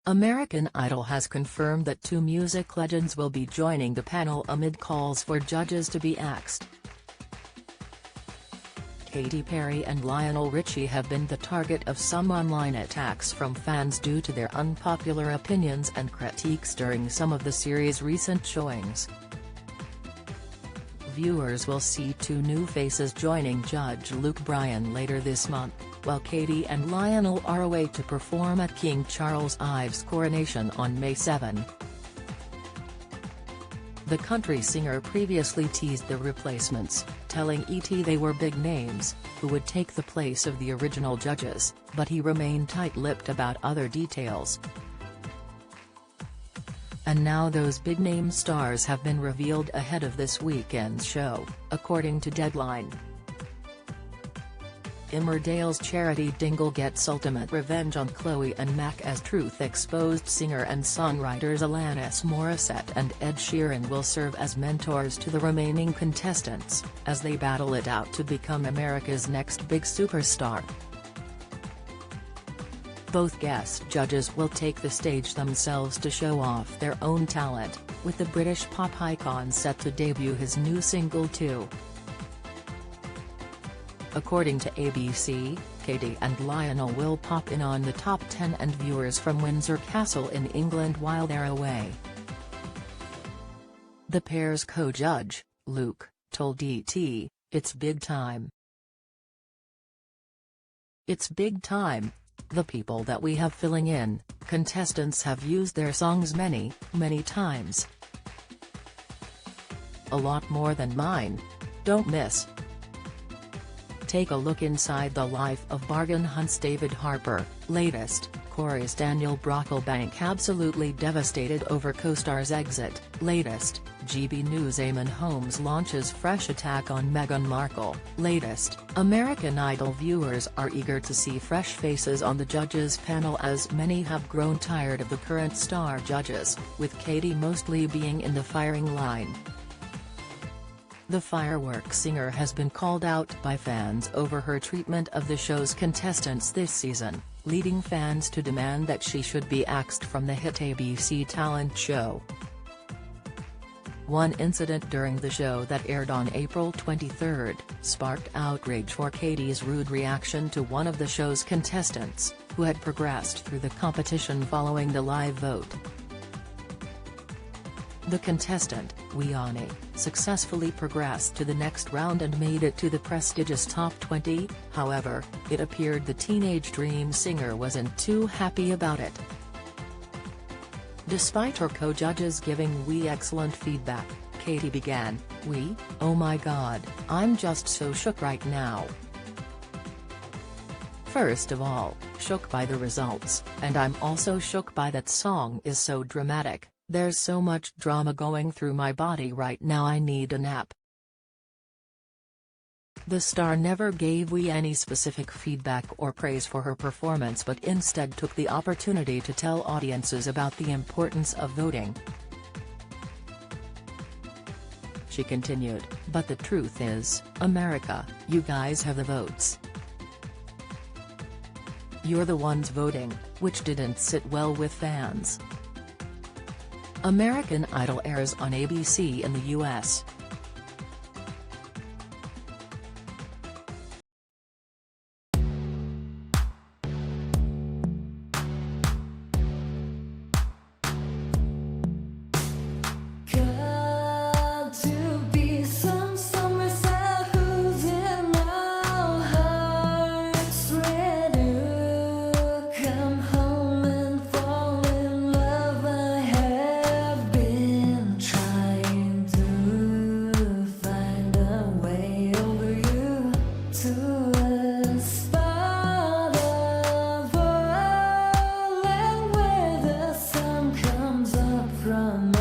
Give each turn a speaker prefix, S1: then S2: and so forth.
S1: American Idol has confirmed that two music legends will be joining the panel amid calls for judges to be axed. Katy Perry and Lionel Richie have been the target of some online attacks from fans due to their unpopular opinions and critiques during some of the series' recent showings. Viewers will see two new faces joining Judge Luke Bryan later this month, while Katy and Lionel are away to perform at King Charles Ives' coronation on May 7. The country singer previously teased the replacements, telling ET they were big names, who would take the place of the original judges, but he remained tight-lipped about other details. And now those big-name stars have been revealed ahead of this weekend's show, according to Deadline. Emmerdale's Charity Dingle gets ultimate revenge on Chloe and Mac as Truth exposed. Singer and songwriters Alanis Morissette and Ed Sheeran will serve as mentors to the remaining contestants, as they battle it out to become America's next big superstar. Both guest judges will take the stage themselves to show off their own talent, with the British pop icon set to debut his new single too. According to ABC, Katy and Lionel will pop in on the top 10 and viewers from Windsor Castle in England while they're away. The pair's co-judge, Luke, told ET, "It's big time. It's big time. The people that we have filling in, contestants have used their songs many, many times. A lot more than mine. Don't miss." Take a look inside the life of Bargain Hunt's David Harper. Latest, Corey's Daniel Brocklebank absolutely devastated over co-star's exit. Latest, GB News Eamon Holmes launches fresh attack on Meghan Markle. Latest, American Idol viewers are eager to see fresh faces on the judges' panel as many have grown tired of the current star judges, with Katy mostly being in the firing line. The fireworks singer has been called out by fans over her treatment of the show's contestants this season, leading fans to demand that she should be axed from the hit ABC talent show. One incident during the show that aired on April 23 sparked outrage for Katy's rude reaction to one of the show's contestants, who had progressed through the competition following the live vote. The contestant, Wiani, successfully progressed to the next round and made it to the prestigious top 20, however, it appeared the teenage dream singer wasn't too happy about it. Despite her co-judges giving Wee excellent feedback, Katy began, "Oh my god, I'm just so shook right now. First of all, shook by the results, and I'm also shook by that song is so dramatic. There's so much drama going through my body right now, I need a nap." The star never gave Wee any specific feedback or praise for her performance, but instead took the opportunity to tell audiences about the importance of voting. She continued, "But the truth is, America, you guys have the votes. You're the ones voting," which didn't sit well with fans. American Idol airs on ABC in the US.
S2: From